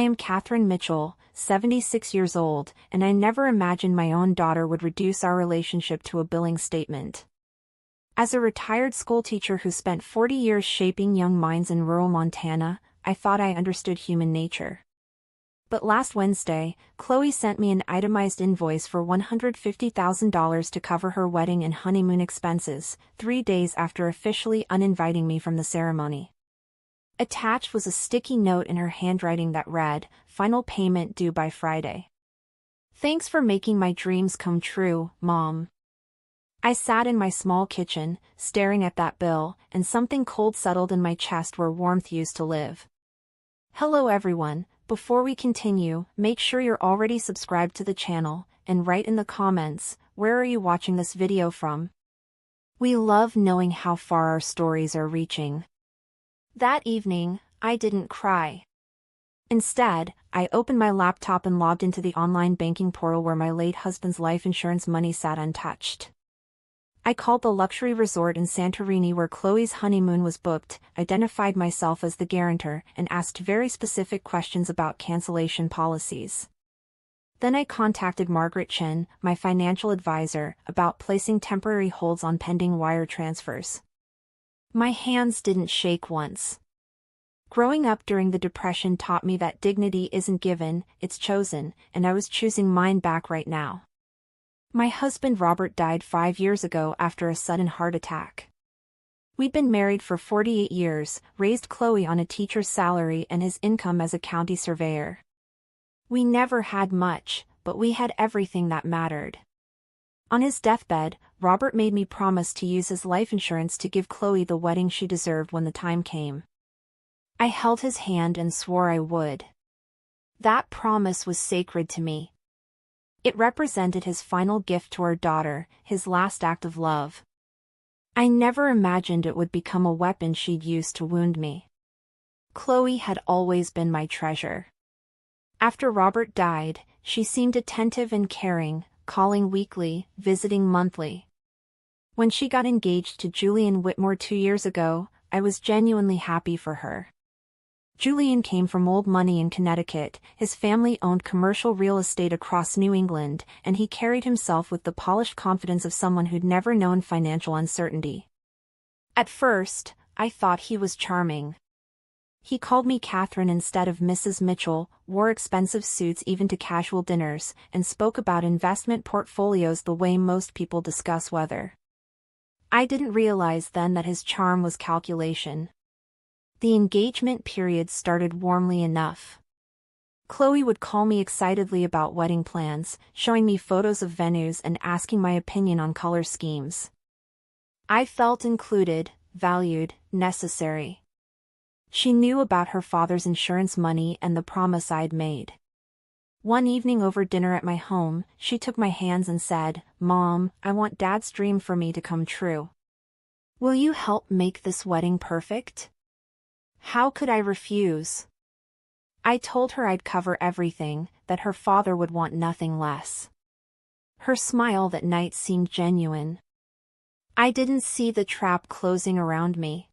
am Catherine Mitchell, 76 years old, and I never imagined my own daughter would reduce our relationship to a billing statement. As a retired schoolteacher who spent 40 years shaping young minds in rural Montana, I thought I understood human nature. But last Wednesday, Chloe sent me an itemized invoice for $150,000 to cover her wedding and honeymoon expenses, 3 days after officially uninviting me from the ceremony. Attached was a sticky note in her handwriting that read, "Final payment due by Friday. Thanks for making my dreams come true, Mom." I sat in my small kitchen, staring at that bill, and something cold settled in my chest where warmth used to live. Hello everyone, before we continue, make sure you're already subscribed to the channel, and write in the comments, where are you watching this video from? We love knowing how far our stories are reaching. That evening, I didn't cry. Instead, I opened my laptop and logged into the online banking portal where my late husband's life insurance money sat untouched. I called the luxury resort in Santorini where Chloe's honeymoon was booked, identified myself as the guarantor, and asked very specific questions about cancellation policies. Then I contacted Margaret Chen, my financial advisor, about placing temporary holds on pending wire transfers. My hands didn't shake once. Growing up during the Depression taught me that dignity isn't given, it's chosen, and I was choosing mine back right now. My husband Robert died 5 years ago after a sudden heart attack. We'd been married for 48 years, raised Chloe on a teacher's salary and his income as a county surveyor. We never had much, but we had everything that mattered. On his deathbed, Robert made me promise to use his life insurance to give Chloe the wedding she deserved when the time came. I held his hand and swore I would. That promise was sacred to me. It represented his final gift to our daughter, his last act of love. I never imagined it would become a weapon she'd use to wound me. Chloe had always been my treasure. After Robert died, she seemed attentive and caring, calling weekly, visiting monthly. When she got engaged to Julian Whitmore 2 years ago, I was genuinely happy for her. Julian came from old money in Connecticut, his family owned commercial real estate across New England, and he carried himself with the polished confidence of someone who'd never known financial uncertainty. At first, I thought he was charming. He called me Catherine instead of Mrs. Mitchell, wore expensive suits even to casual dinners, and spoke about investment portfolios the way most people discuss weather. I didn't realize then that his charm was calculation. The engagement period started warmly enough. Chloe would call me excitedly about wedding plans, showing me photos of venues and asking my opinion on color schemes. I felt included, valued, necessary. She knew about her father's insurance money and the promise I'd made. One evening over dinner at my home, she took my hands and said, "Mom, I want Dad's dream for me to come true. Will you help make this wedding perfect?" How could I refuse? I told her I'd cover everything, that her father would want nothing less. Her smile that night seemed genuine. I didn't see the trap closing around me.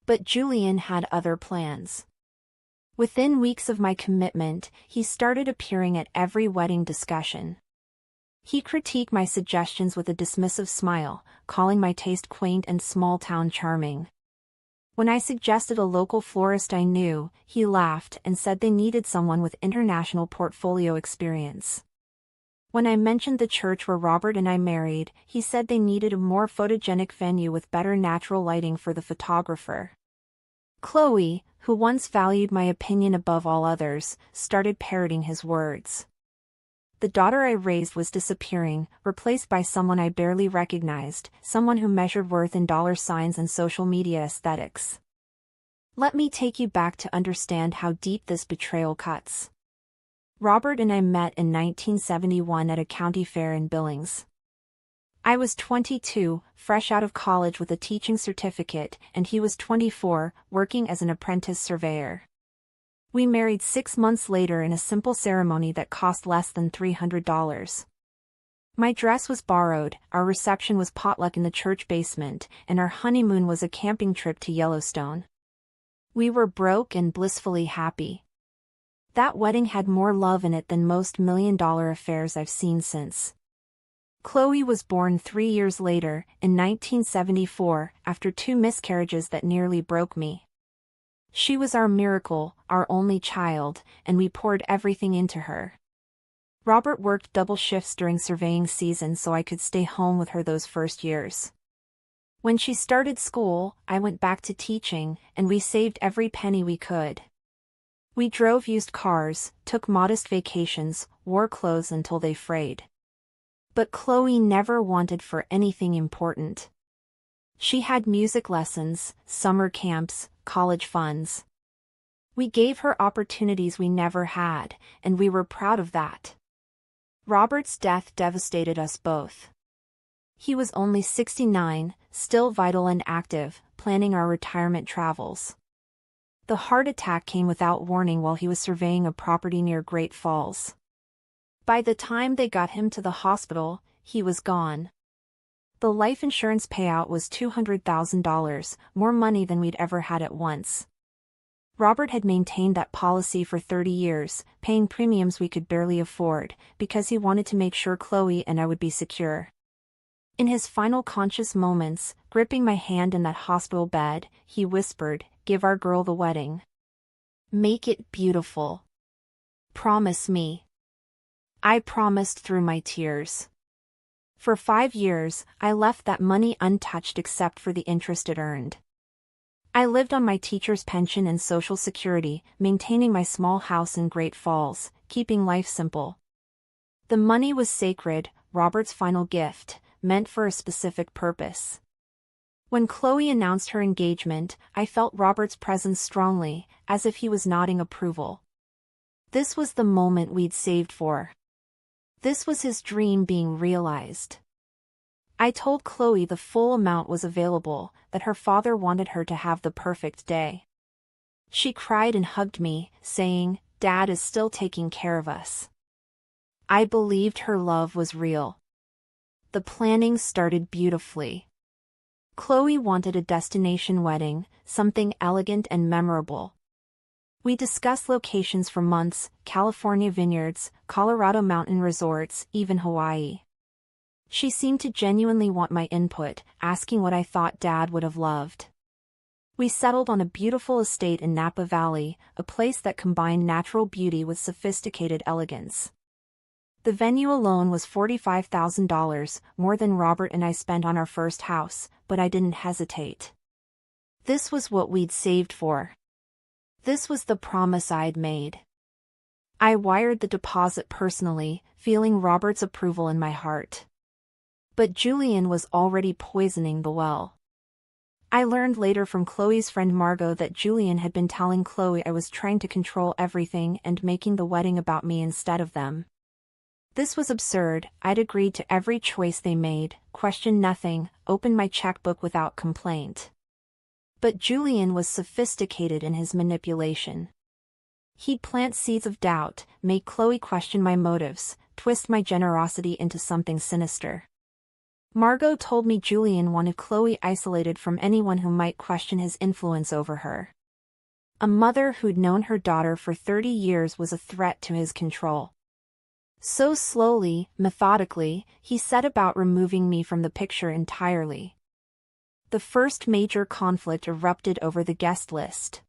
But Julian had other plans. Within weeks of my commitment, he started appearing at every wedding discussion. He critiqued my suggestions with a dismissive smile, calling my taste quaint and small-town charming. When I suggested a local florist I knew, he laughed and said they needed someone with international portfolio experience. When I mentioned the church where Robert and I married, he said they needed a more photogenic venue with better natural lighting for the photographer. Chloe, who once valued my opinion above all others, started parroting his words. The daughter I raised was disappearing, replaced by someone I barely recognized, someone who measured worth in dollar signs and social media aesthetics. Let me take you back to understand how deep this betrayal cuts. Robert and I met in 1971 at a county fair in Billings. I was 22, fresh out of college with a teaching certificate, and he was 24, working as an apprentice surveyor. We married 6 months later in a simple ceremony that cost less than $300. My dress was borrowed, our reception was potluck in the church basement, and our honeymoon was a camping trip to Yellowstone. We were broke and blissfully happy. That wedding had more love in it than most million-dollar affairs I've seen since. Chloe was born 3 years later, in 1974, after 2 miscarriages that nearly broke me. She was our miracle, our only child, and we poured everything into her. Robert worked double shifts during surveying season so I could stay home with her those first years. When she started school, I went back to teaching, and we saved every penny we could. We drove used cars, took modest vacations, wore clothes until they frayed. But Chloe never wanted for anything important. She had music lessons, summer camps, college funds. We gave her opportunities we never had, and we were proud of that. Robert's death devastated us both. He was only 69, still vital and active, planning our retirement travels. The heart attack came without warning while he was surveying a property near Great Falls. By the time they got him to the hospital, he was gone. The life insurance payout was $200,000, more money than we'd ever had at once. Robert had maintained that policy for 30 years, paying premiums we could barely afford, because he wanted to make sure Chloe and I would be secure. In his final conscious moments, gripping my hand in that hospital bed, he whispered, "Give our girl the wedding. Make it beautiful. Promise me." I promised through my tears. For 5 years, I left that money untouched except for the interest it earned. I lived on my teacher's pension and Social Security, maintaining my small house in Great Falls, keeping life simple. The money was sacred, Robert's final gift, meant for a specific purpose. When Chloe announced her engagement, I felt Robert's presence strongly, as if he was nodding approval. This was the moment we'd saved for. This was his dream being realized. I told Chloe the full amount was available, that her father wanted her to have the perfect day. She cried and hugged me, saying, "Dad is still taking care of us." I believed her love was real. The planning started beautifully. Chloe wanted a destination wedding, something elegant and memorable. We discussed locations for months: California vineyards, Colorado mountain resorts, even Hawaii. She seemed to genuinely want my input, asking what I thought Dad would have loved. We settled on a beautiful estate in Napa Valley, a place that combined natural beauty with sophisticated elegance. The venue alone was $45,000, more than Robert and I spent on our first house, but I didn't hesitate. This was what we'd saved for. This was the promise I'd made. I wired the deposit personally, feeling Robert's approval in my heart. But Julian was already poisoning the well. I learned later from Chloe's friend Margot that Julian had been telling Chloe I was trying to control everything and making the wedding about me instead of them. This was absurd. I'd agreed to every choice they made, questioned nothing, opened my checkbook without complaint. But Julian was sophisticated in his manipulation. He'd plant seeds of doubt, make Chloe question my motives, twist my generosity into something sinister. Margot told me Julian wanted Chloe isolated from anyone who might question his influence over her. A mother who'd known her daughter for 30 years was a threat to his control. So slowly, methodically, he set about removing me from the picture entirely. The first major conflict erupted over the guest list.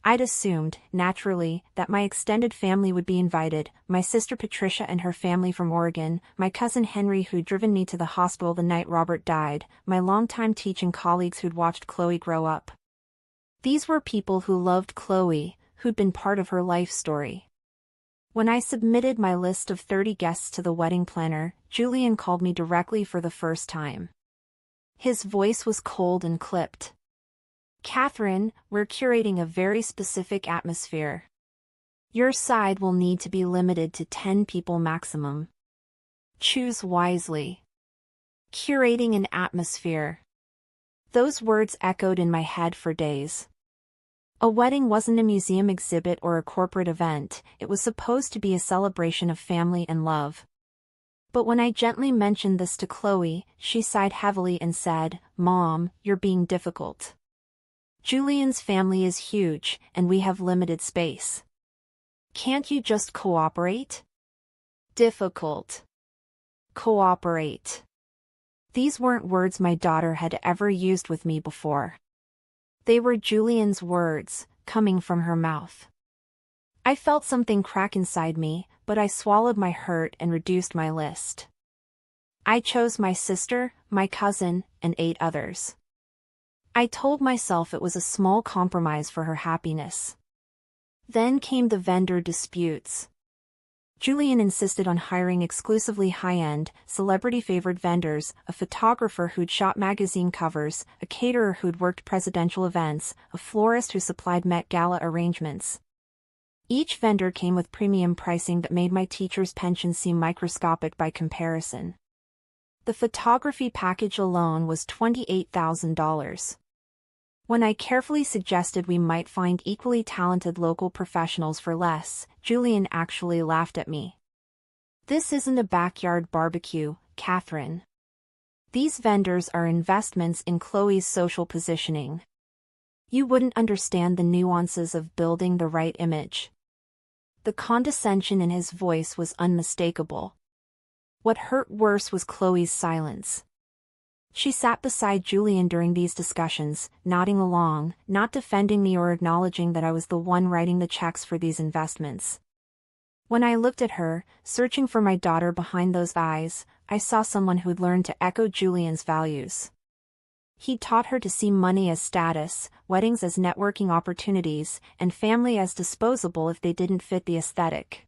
I'd assumed, naturally, that my extended family would be invited: my sister Patricia and her family from Oregon, my cousin Henry who'd driven me to the hospital the night Robert died, my longtime teaching colleagues who'd watched Chloe grow up. These were people who loved Chloe, who'd been part of her life story. When I submitted my list of 30 guests to the wedding planner, Julian called me directly for the first time. His voice was cold and clipped. "Catherine, we're curating a very specific atmosphere. Your side will need to be limited to 10 people maximum. Choose wisely." Curating an atmosphere. Those words echoed in my head for days. A wedding wasn't a museum exhibit or a corporate event, it was supposed to be a celebration of family and love. But when I gently mentioned this to Chloe, she sighed heavily and said, "Mom, you're being difficult. Julian's family is huge, and we have limited space. Can't you just cooperate? Difficult. Cooperate. These weren't words my daughter had ever used with me before. They were Julian's words, coming from her mouth. I felt something crack inside me, but I swallowed my hurt and reduced my list. I chose my sister, my cousin, and 8 others. I told myself it was a small compromise for her happiness. Then came the vendor disputes. Julian insisted on hiring exclusively high-end, celebrity-favored vendors, a photographer who'd shot magazine covers, a caterer who'd worked presidential events, a florist who supplied Met Gala arrangements. Each vendor came with premium pricing that made my teacher's pension seem microscopic by comparison. The photography package alone was $28,000. When I carefully suggested we might find equally talented local professionals for less, Julian actually laughed at me. This isn't a backyard barbecue, Catherine. These vendors are investments in Chloe's social positioning. You wouldn't understand the nuances of building the right image. The condescension in his voice was unmistakable. What hurt worse was Chloe's silence. She sat beside Julian during these discussions, nodding along, not defending me or acknowledging that I was the one writing the checks for these investments. When I looked at her, searching for my daughter behind those eyes, I saw someone who'd learned to echo Julian's values. He'd taught her to see money as status, weddings as networking opportunities, and family as disposable if they didn't fit the aesthetic.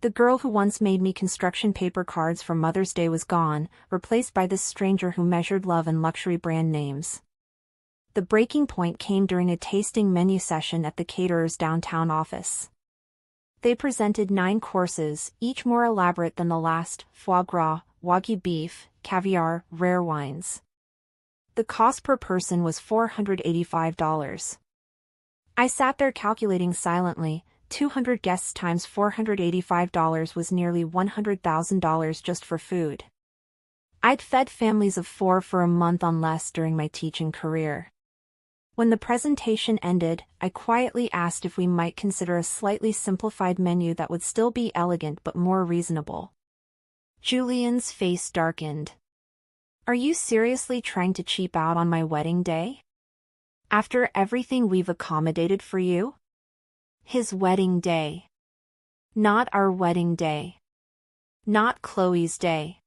The girl who once made me construction paper cards for Mother's Day was gone, replaced by this stranger who measured love in luxury brand names. The breaking point came during a tasting menu session at the caterer's downtown office. They presented 9 courses, each more elaborate than the last: foie gras, wagyu beef, caviar, rare wines. The cost per person was $485. I sat there calculating silently. 200 guests times $485 was nearly $100,000 just for food. I'd fed families of 4 for a month on less during my teaching career. When the presentation ended, I quietly asked if we might consider a slightly simplified menu that would still be elegant but more reasonable. Julian's face darkened. Are you seriously trying to cheap out on my wedding day? After everything we've accommodated for you? His wedding day. Not our wedding day. Not Chloe's day.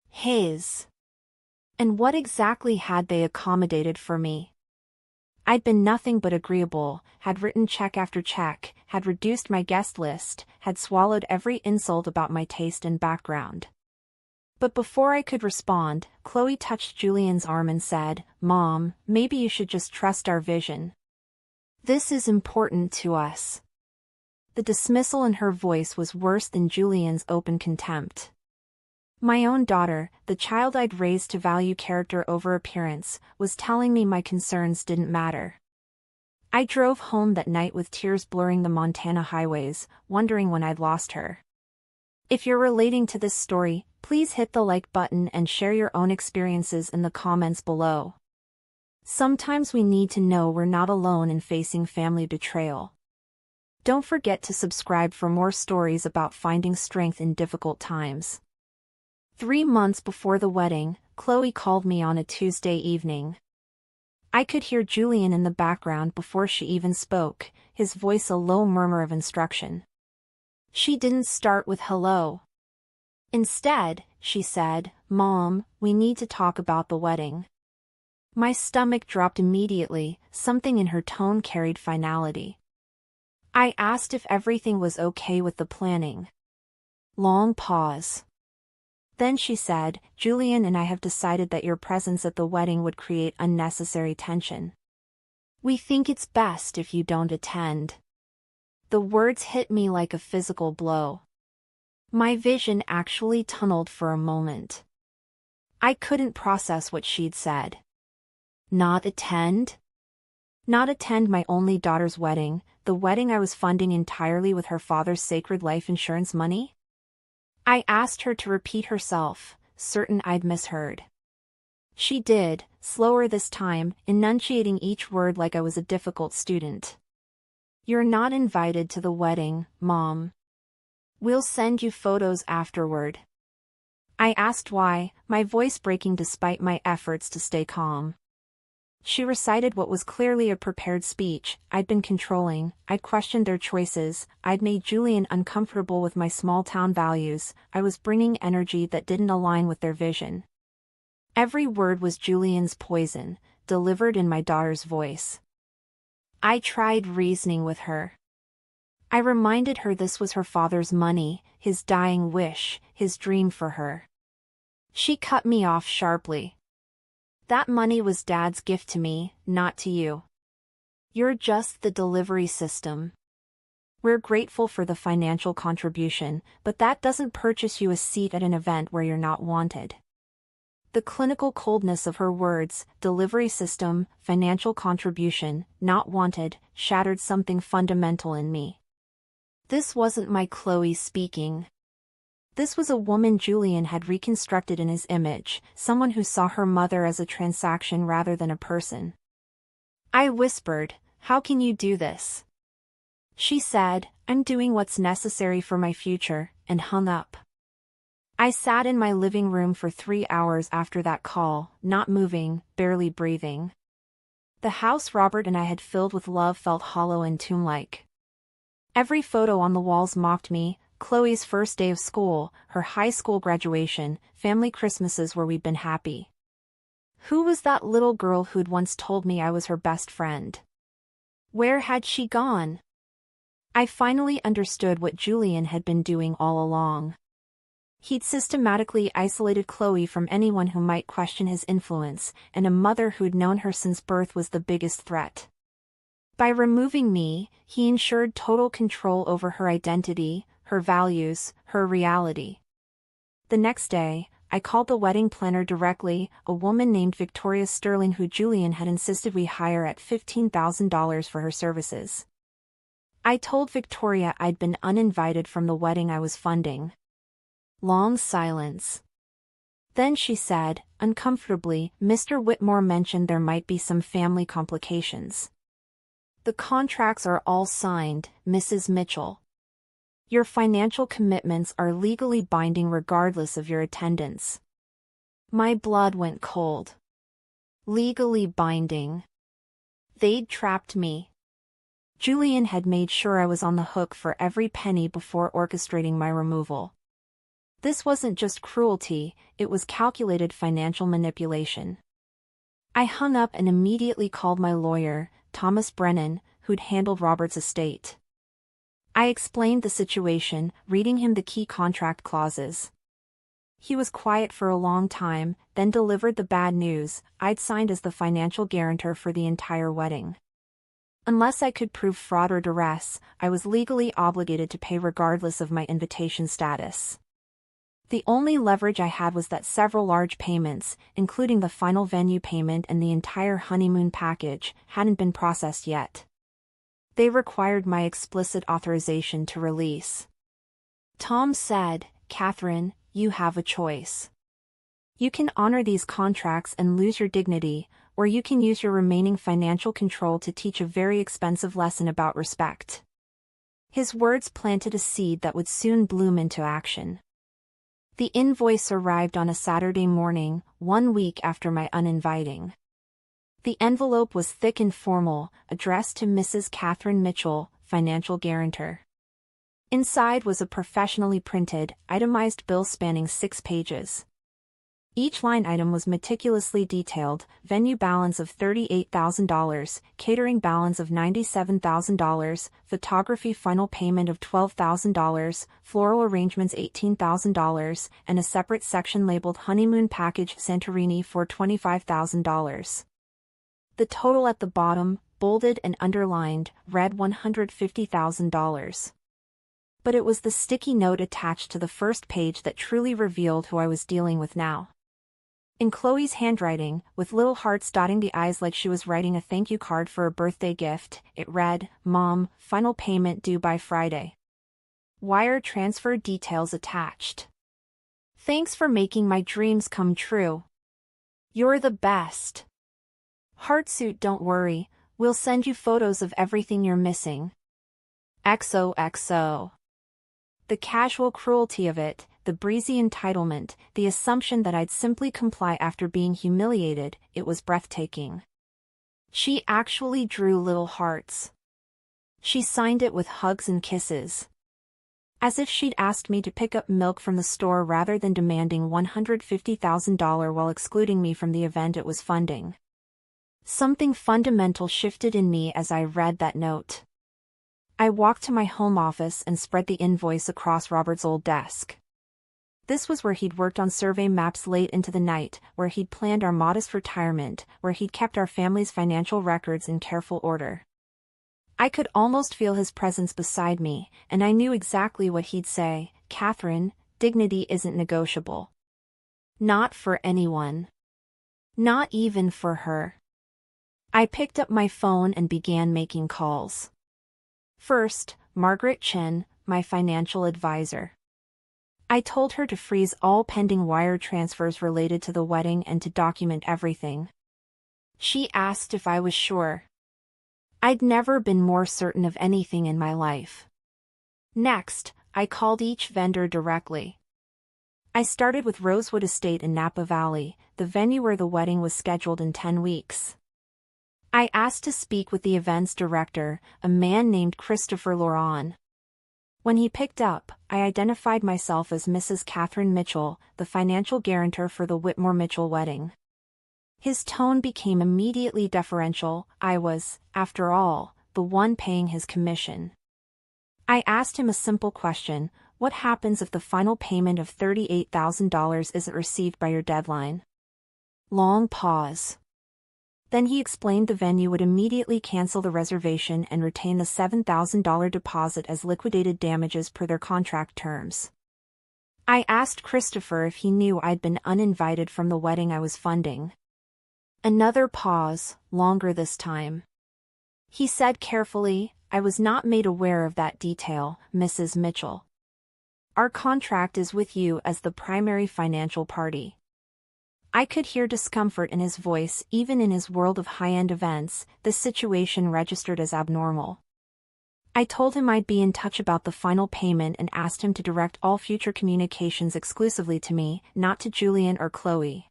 His. And what exactly had they accommodated for me? I'd been nothing but agreeable, had written check after check, had reduced my guest list, had swallowed every insult about my taste and background. But before I could respond, Chloe touched Julian's arm and said, "Mom, maybe you should just trust our vision. This is important to us." The dismissal in her voice was worse than Julian's open contempt. My own daughter, the child I'd raised to value character over appearance, was telling me my concerns didn't matter. I drove home that night with tears blurring the Montana highways, wondering when I'd lost her. If you're relating to this story, please hit the like button and share your own experiences in the comments below. Sometimes we need to know we're not alone in facing family betrayal. Don't forget to subscribe for more stories about finding strength in difficult times. 3 months before the wedding, Chloe called me on a Tuesday evening. I could hear Julian in the background before she even spoke, his voice a low murmur of instruction. She didn't start with hello. Instead, she said, "Mom, we need to talk about the wedding." My stomach dropped immediately, something in her tone carried finality. I asked if everything was okay with the planning. Long pause. Then she said, "Julian and I have decided that your presence at the wedding would create unnecessary tension. We think it's best if you don't attend." The words hit me like a physical blow. My vision actually tunneled for a moment. I couldn't process what she'd said. Not attend? Not attend my only daughter's wedding, the wedding I was funding entirely with her father's sacred life insurance money? I asked her to repeat herself, certain I'd misheard. She did, slower this time, enunciating each word like I was a difficult student. You're not invited to the wedding, Mom. We'll send you photos afterward. I asked why, my voice breaking despite my efforts to stay calm. She recited what was clearly a prepared speech. I'd been controlling, I'd questioned their choices, I'd made Julian uncomfortable with my small-town values, I was bringing energy that didn't align with their vision. Every word was Julian's poison, delivered in my daughter's voice. I tried reasoning with her. I reminded her this was her father's money, his dying wish, his dream for her. She cut me off sharply. That money was Dad's gift to me, not to you. You're just the delivery system. We're grateful for the financial contribution, but that doesn't purchase you a seat at an event where you're not wanted. The clinical coldness of her words, delivery system, financial contribution, not wanted, shattered something fundamental in me. This wasn't my Chloe speaking. This was a woman Julian had reconstructed in his image, someone who saw her mother as a transaction rather than a person. I whispered, "How can you do this?" She said, "I'm doing what's necessary for my future," and hung up. I sat in my living room for 3 hours after that call, not moving, barely breathing. The house Robert and I had filled with love felt hollow and tomb-like. Every photo on the walls mocked me: Chloe's first day of school, her high school graduation, family Christmases where we'd been happy. Who was that little girl who'd once told me I was her best friend? Where had she gone? I finally understood what Julian had been doing all along. He'd systematically isolated Chloe from anyone who might question his influence, and a mother who'd known her since birth was the biggest threat. By removing me, he ensured total control over her identity, her values, her reality. The next day, I called the wedding planner directly, a woman named Victoria Sterling who Julian had insisted we hire at $15,000 for her services. I told Victoria I'd been uninvited from the wedding I was funding. Long silence. Then she said, uncomfortably, "Mr. Whitmore mentioned there might be some family complications." "The contracts are all signed, Mrs. Mitchell. Your financial commitments are legally binding regardless of your attendance." My blood went cold. Legally binding. They'd trapped me. Julian had made sure I was on the hook for every penny before orchestrating my removal. This wasn't just cruelty, it was calculated financial manipulation. I hung up and immediately called my lawyer, Thomas Brennan, who'd handled Robert's estate. I explained the situation, reading him the key contract clauses. He was quiet for a long time, then delivered the bad news: I'd signed as the financial guarantor for the entire wedding. Unless I could prove fraud or duress, I was legally obligated to pay regardless of my invitation status. The only leverage I had was that several large payments, including the final venue payment and the entire honeymoon package, hadn't been processed yet. They required my explicit authorization to release. Tom said, "Catherine, you have a choice. You can honor these contracts and lose your dignity, or you can use your remaining financial control to teach a very expensive lesson about respect." His words planted a seed that would soon bloom into action. The invoice arrived on a Saturday morning, 1 week after my uninviting. The envelope was thick and formal, addressed to Mrs. Catherine Mitchell, financial guarantor. Inside was a professionally printed, itemized bill spanning 6 pages. Each line item was meticulously detailed: venue balance of $38,000, catering balance of $97,000, photography final payment of $12,000, floral arrangements $18,000, and a separate section labeled Honeymoon Package Santorini for $25,000. The total at the bottom, bolded and underlined, read $150,000. But it was the sticky note attached to the first page that truly revealed who I was dealing with now. In Chloe's handwriting, with little hearts dotting the I's like she was writing a thank you card for a birthday gift, it read, "Mom, final payment due by Friday. Wire transfer details attached. Thanks for making my dreams come true. You're the best. Heartsuit, don't worry, we'll send you photos of everything you're missing. XOXO. The casual cruelty of it, the breezy entitlement, the assumption that I'd simply comply after being humiliated, it was breathtaking. She actually drew little hearts. She signed it with hugs and kisses. As if she'd asked me to pick up milk from the store rather than demanding $150,000 while excluding me from the event it was funding. Something fundamental shifted in me as I read that note. I walked to my home office and spread the invoice across Robert's old desk. This was where he'd worked on survey maps late into the night, where he'd planned our modest retirement, where he'd kept our family's financial records in careful order. I could almost feel his presence beside me, and I knew exactly what he'd say. "Catherine, dignity isn't negotiable. Not for anyone. Not even for her." I picked up my phone and began making calls. First, Margaret Chen, my financial advisor. I told her to freeze all pending wire transfers related to the wedding and to document everything. She asked if I was sure. I'd never been more certain of anything in my life. Next, I called each vendor directly. I started with Rosewood Estate in Napa Valley, the venue where the wedding was scheduled in 10 weeks. I asked to speak with the event's director, a man named Christopher Lauron. When he picked up, I identified myself as Mrs. Catherine Mitchell, the financial guarantor for the Whitmore Mitchell wedding. His tone became immediately deferential. I was, after all, the one paying his commission. I asked him a simple question: what happens if the final payment of $38,000 isn't received by your deadline? Long pause. Then he explained the venue would immediately cancel the reservation and retain the $7,000 deposit as liquidated damages per their contract terms. I asked Christopher if he knew I'd been uninvited from the wedding I was funding. Another pause, longer this time. He said carefully, "I was not made aware of that detail, Mrs. Mitchell. Our contract is with you as the primary financial party." I could hear discomfort in his voice. Even in his world of high-end events, this situation registered as abnormal. I told him I'd be in touch about the final payment and asked him to direct all future communications exclusively to me, not to Julian or Chloe.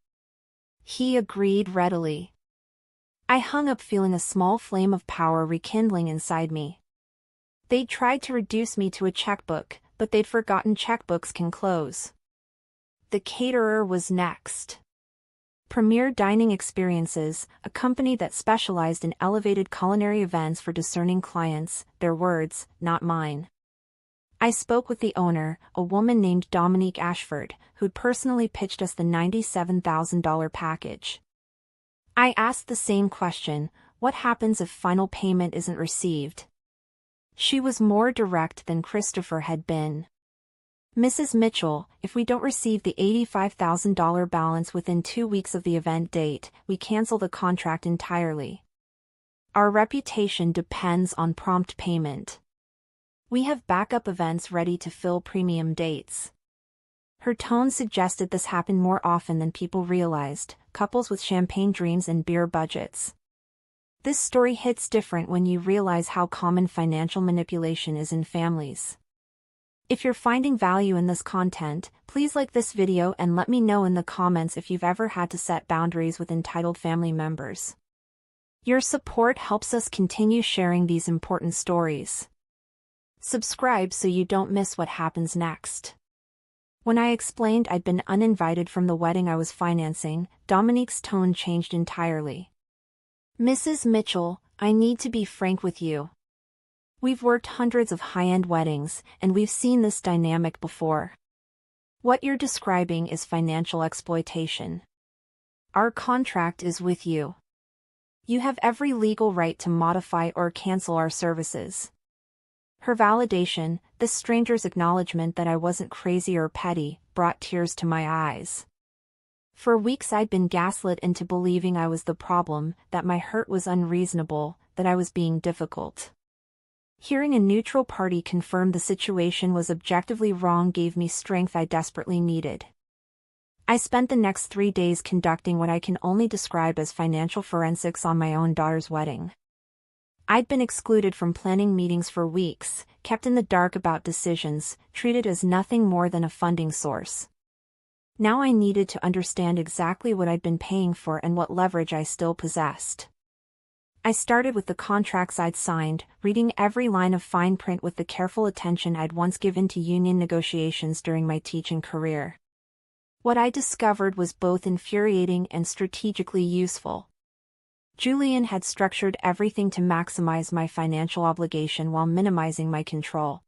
He agreed readily. I hung up feeling a small flame of power rekindling inside me. They'd tried to reduce me to a checkbook, but they'd forgotten checkbooks can close. The caterer was next. Premier Dining Experiences, a company that specialized in elevated culinary events for discerning clients, their words, not mine. I spoke with the owner, a woman named Dominique Ashford, who'd personally pitched us the $97,000 package. I asked the same question: what happens if final payment isn't received? She was more direct than Christopher had been. "Mrs. Mitchell, if we don't receive the $85,000 balance within 2 weeks of the event date, we cancel the contract entirely. Our reputation depends on prompt payment. We have backup events ready to fill premium dates." Her tone suggested this happened more often than people realized, couples with champagne dreams and beer budgets. This story hits different when you realize how common financial manipulation is in families. If you're finding value in this content, please like this video and let me know in the comments if you've ever had to set boundaries with entitled family members. Your support helps us continue sharing these important stories. Subscribe so you don't miss what happens next. When I explained I'd been uninvited from the wedding I was financing, Dominique's tone changed entirely. "Mrs. Mitchell, I need to be frank with you. We've worked hundreds of high-end weddings, and we've seen this dynamic before. What you're describing is financial exploitation. Our contract is with you. You have every legal right to modify or cancel our services." Her validation, this stranger's acknowledgement that I wasn't crazy or petty, brought tears to my eyes. For weeks I'd been gaslit into believing I was the problem, that my hurt was unreasonable, that I was being difficult. Hearing a neutral party confirm the situation was objectively wrong gave me strength I desperately needed. I spent the next 3 days conducting what I can only describe as financial forensics on my own daughter's wedding. I'd been excluded from planning meetings for weeks, kept in the dark about decisions, treated as nothing more than a funding source. Now I needed to understand exactly what I'd been paying for and what leverage I still possessed. I started with the contracts I'd signed, reading every line of fine print with the careful attention I'd once given to union negotiations during my teaching career. What I discovered was both infuriating and strategically useful. Julian had structured everything to maximize my financial obligation while minimizing my control.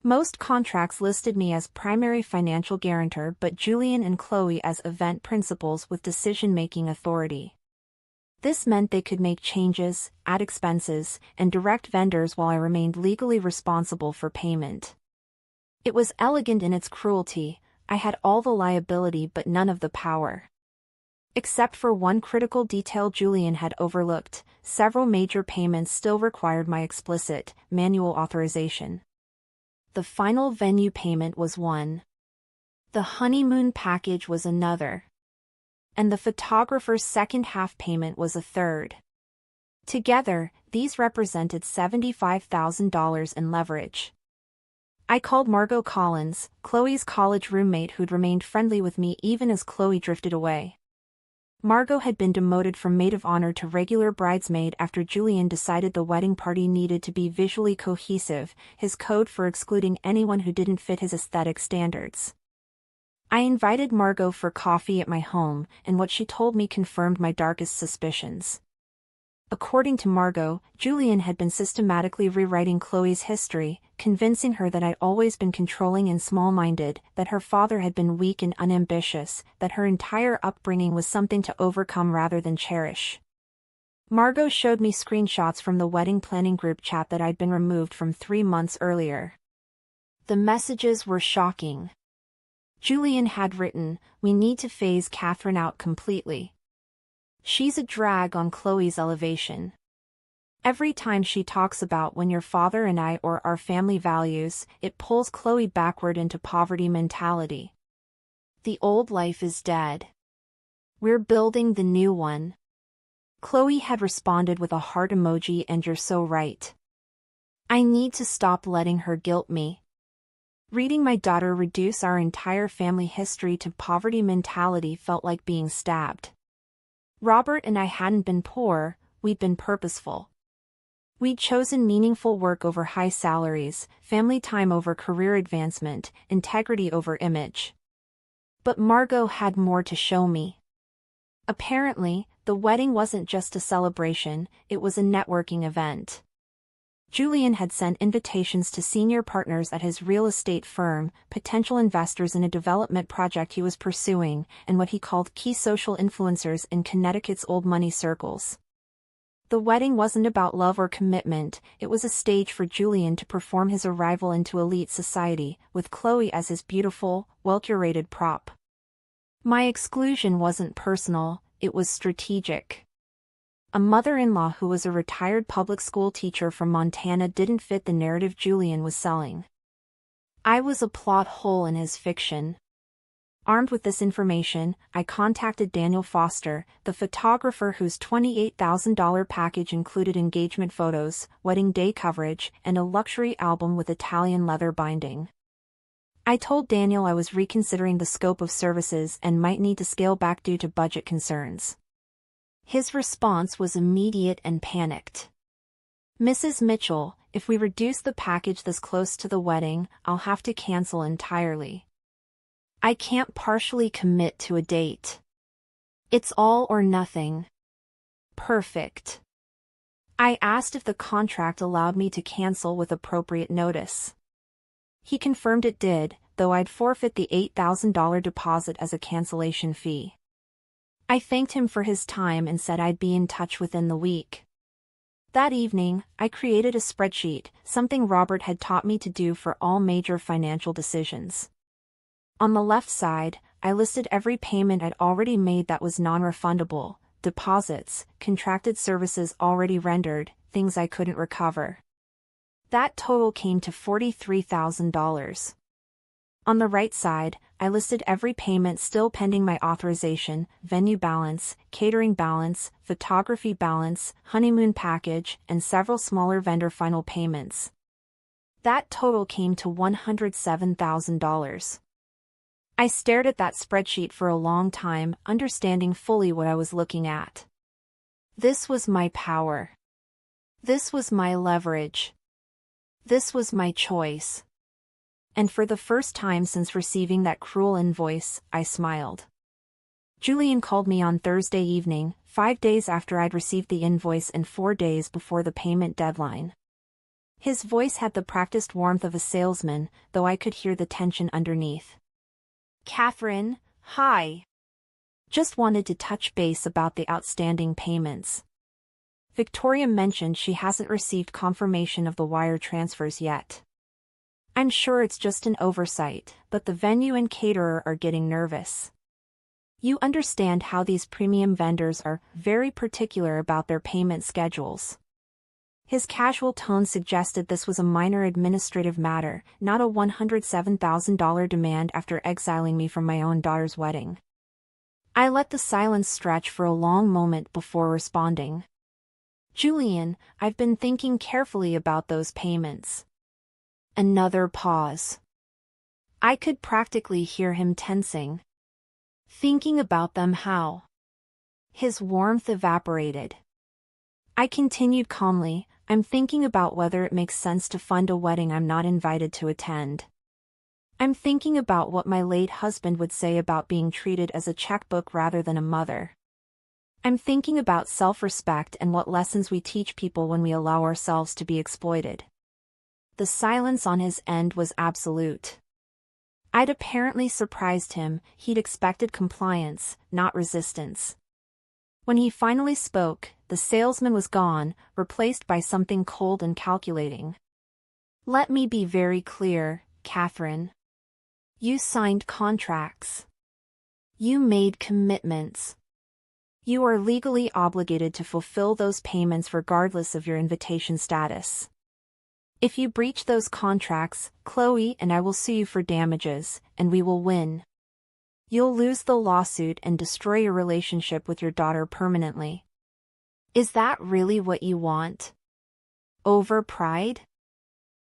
Most contracts listed me as primary financial guarantor, but Julian and Chloe as event principals with decision-making authority. This meant they could make changes, add expenses, and direct vendors while I remained legally responsible for payment. It was elegant in its cruelty. I had all the liability but none of the power. Except for one critical detail Julian had overlooked, several major payments still required my explicit, manual authorization. The final venue payment was one. The honeymoon package was another. And the photographer's second half payment was a third. Together, these represented $75,000 in leverage. I called Margot Collins, Chloe's college roommate who'd remained friendly with me even as Chloe drifted away. Margot had been demoted from maid of honor to regular bridesmaid after Julian decided the wedding party needed to be visually cohesive, his code for excluding anyone who didn't fit his aesthetic standards. I invited Margot for coffee at my home, and what she told me confirmed my darkest suspicions. According to Margot, Julian had been systematically rewriting Chloe's history, convincing her that I'd always been controlling and small-minded, that her father had been weak and unambitious, that her entire upbringing was something to overcome rather than cherish. Margot showed me screenshots from the wedding planning group chat that I'd been removed from 3 months earlier. The messages were shocking. Julian had written, "We need to phase Catherine out completely. She's a drag on Chloe's elevation. Every time she talks about when your father and I or our family values, it pulls Chloe backward into poverty mentality. The old life is dead. We're building the new one." Chloe had responded with a heart emoji and "You're so right. I need to stop letting her guilt me." Reading my daughter reduce our entire family history to poverty mentality felt like being stabbed. Robert and I hadn't been poor, we'd been purposeful. We'd chosen meaningful work over high salaries, family time over career advancement, integrity over image. But Margot had more to show me. Apparently, the wedding wasn't just a celebration, it was a networking event. Julian had sent invitations to senior partners at his real estate firm, potential investors in a development project he was pursuing, and what he called key social influencers in Connecticut's old money circles. The wedding wasn't about love or commitment, it was a stage for Julian to perform his arrival into elite society, with Chloe as his beautiful, well-curated prop. My exclusion wasn't personal, it was strategic. A mother-in-law who was a retired public school teacher from Montana didn't fit the narrative Julian was selling. I was a plot hole in his fiction. Armed with this information, I contacted Daniel Foster, the photographer whose $28,000 package included engagement photos, wedding day coverage, and a luxury album with Italian leather binding. I told Daniel I was reconsidering the scope of services and might need to scale back due to budget concerns. His response was immediate and panicked. "Mrs. Mitchell, if we reduce the package this close to the wedding, I'll have to cancel entirely. I can't partially commit to a date. It's all or nothing." Perfect. I asked if the contract allowed me to cancel with appropriate notice. He confirmed it did, though I'd forfeit the $8,000 deposit as a cancellation fee. I thanked him for his time and said I'd be in touch within the week. That evening, I created a spreadsheet, something Robert had taught me to do for all major financial decisions. On the left side, I listed every payment I'd already made that was non-refundable, deposits, contracted services already rendered, things I couldn't recover. That total came to $43,000. On the right side, I listed every payment still pending my authorization: venue balance, catering balance, photography balance, honeymoon package, and several smaller vendor final payments. That total came to $107,000. I stared at that spreadsheet for a long time, understanding fully what I was looking at. This was my power. This was my leverage. This was my choice. And for the first time since receiving that cruel invoice, I smiled. Julian called me on Thursday evening, 5 days after I'd received the invoice and 4 days before the payment deadline. His voice had the practiced warmth of a salesman, though I could hear the tension underneath. "Catherine, hi. Just wanted to touch base about the outstanding payments. Victoria mentioned she hasn't received confirmation of the wire transfers yet. I'm sure it's just an oversight, but the venue and caterer are getting nervous. You understand how these premium vendors are very particular about their payment schedules." His casual tone suggested this was a minor administrative matter, not a $107,000 demand after exiling me from my own daughter's wedding. I let the silence stretch for a long moment before responding. "Julian, I've been thinking carefully about those payments." Another pause. I could practically hear him tensing. "Thinking about them how?" His warmth evaporated. I continued calmly, "I'm thinking about whether it makes sense to fund a wedding I'm not invited to attend. I'm thinking about what my late husband would say about being treated as a checkbook rather than a mother. I'm thinking about self-respect and what lessons we teach people when we allow ourselves to be exploited." The silence on his end was absolute. I'd apparently surprised him. He'd expected compliance, not resistance. When he finally spoke, the salesman was gone, replaced by something cold and calculating. "Let me be very clear, Catherine. You signed contracts. You made commitments. You are legally obligated to fulfill those payments regardless of your invitation status. If you breach those contracts, Chloe and I will sue you for damages, and we will win. You'll lose the lawsuit and destroy your relationship with your daughter permanently. Is that really what you want? Over pride?"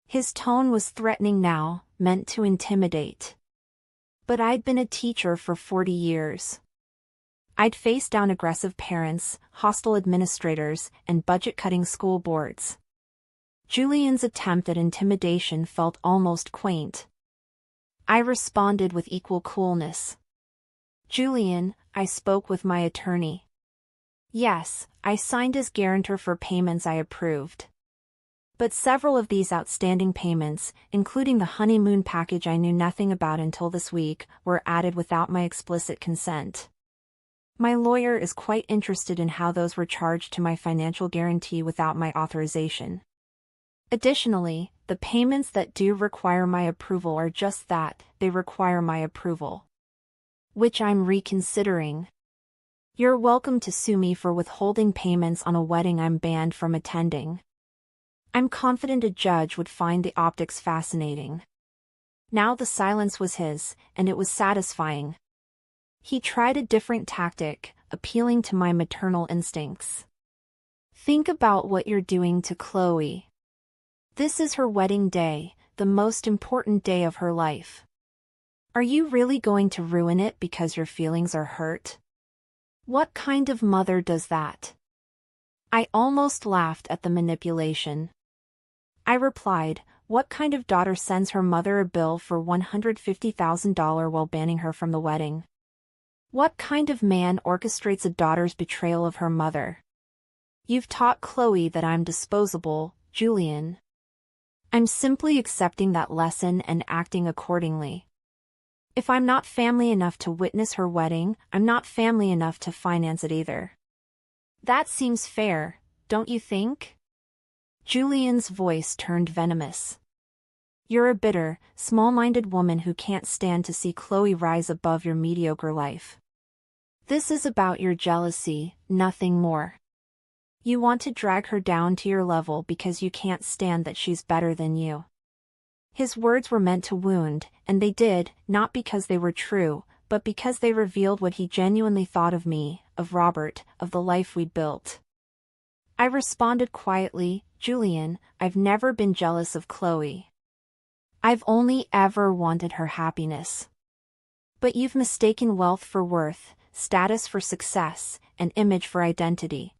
His tone was threatening now, meant to intimidate. But I'd been a teacher for 40 years. I'd faced down aggressive parents, hostile administrators, and budget-cutting school boards. Julian's attempt at intimidation felt almost quaint. I responded with equal coolness. "Julian, I spoke with my attorney. Yes, I signed as guarantor for payments I approved. But several of these outstanding payments, including the honeymoon package I knew nothing about until this week, were added without my explicit consent. My lawyer is quite interested in how those were charged to my financial guarantee without my authorization. Additionally, the payments that do require my approval are just that, they require my approval. Which I'm reconsidering. You're welcome to sue me for withholding payments on a wedding I'm banned from attending. I'm confident a judge would find the optics fascinating." Now the silence was his, and it was satisfying. He tried a different tactic, appealing to my maternal instincts. "Think about what you're doing to Chloe. This is her wedding day, the most important day of her life. Are you really going to ruin it because your feelings are hurt? What kind of mother does that?" I almost laughed at the manipulation. I replied, "What kind of daughter sends her mother a bill for $150,000 while banning her from the wedding? What kind of man orchestrates a daughter's betrayal of her mother? You've taught Chloe that I'm disposable, Julian. I'm simply accepting that lesson and acting accordingly. If I'm not family enough to witness her wedding, I'm not family enough to finance it either. That seems fair, don't you think?" Julian's voice turned venomous. "You're a bitter, small-minded woman who can't stand to see Chloe rise above your mediocre life. This is about your jealousy, nothing more. You want to drag her down to your level because you can't stand that she's better than you. His words were meant to wound, and they did, not because they were true, but because they revealed what he genuinely thought of me, of Robert, of the life we'd built. I responded quietly, "Julian, I've never been jealous of Chloe. I've only ever wanted her happiness. But you've mistaken wealth for worth, status for success, and image for identity.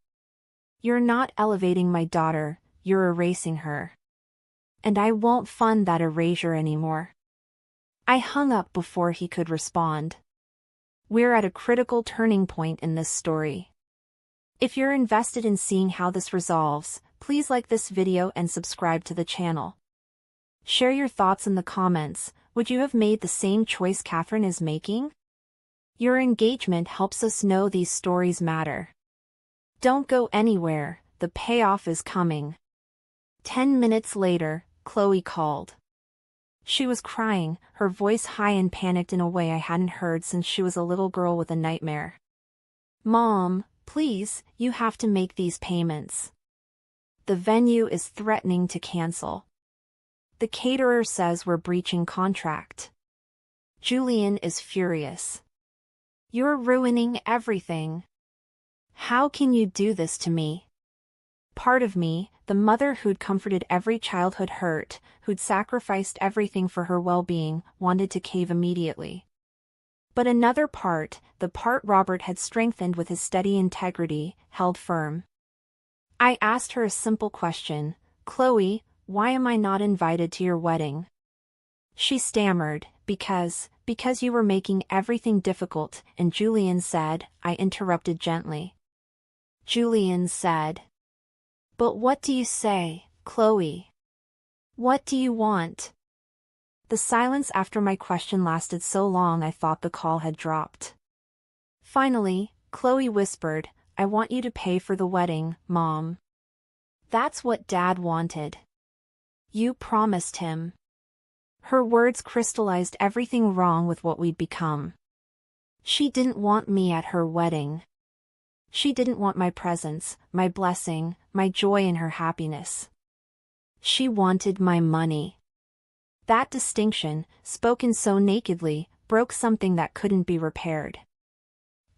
You're not elevating my daughter, you're erasing her. And I won't fund that erasure anymore." I hung up before he could respond. We're at a critical turning point in this story. If you're invested in seeing how this resolves, please like this video and subscribe to the channel. Share your thoughts in the comments. Would you have made the same choice Catherine is making? Your engagement helps us know these stories matter. Don't go anywhere, the payoff is coming. 10 minutes later, Chloe called. She was crying, her voice high and panicked in a way I hadn't heard since she was a little girl with a nightmare. "Mom, please, you have to make these payments. The venue is threatening to cancel. The caterer says we're breaching contract." Julian is furious. "You're ruining everything. How can you do this to me?" Part of me, the mother who'd comforted every childhood hurt, who'd sacrificed everything for her well-being, wanted to cave immediately. But another part, the part Robert had strengthened with his steady integrity, held firm. I asked her a simple question, "Chloe, why am I not invited to your wedding?" She stammered, because you were making everything difficult," and Julian said. I interrupted gently. Julian said, "But what do you say, Chloe? What do you want?" The silence after my question lasted so long I thought the call had dropped. Finally, Chloe whispered, "I want you to pay for the wedding, Mom. That's what Dad wanted. You promised him." Her words crystallized everything wrong with what we'd become. She didn't want me at her wedding. She didn't want my presence, my blessing, my joy in her happiness. She wanted my money. That distinction, spoken so nakedly, broke something that couldn't be repaired.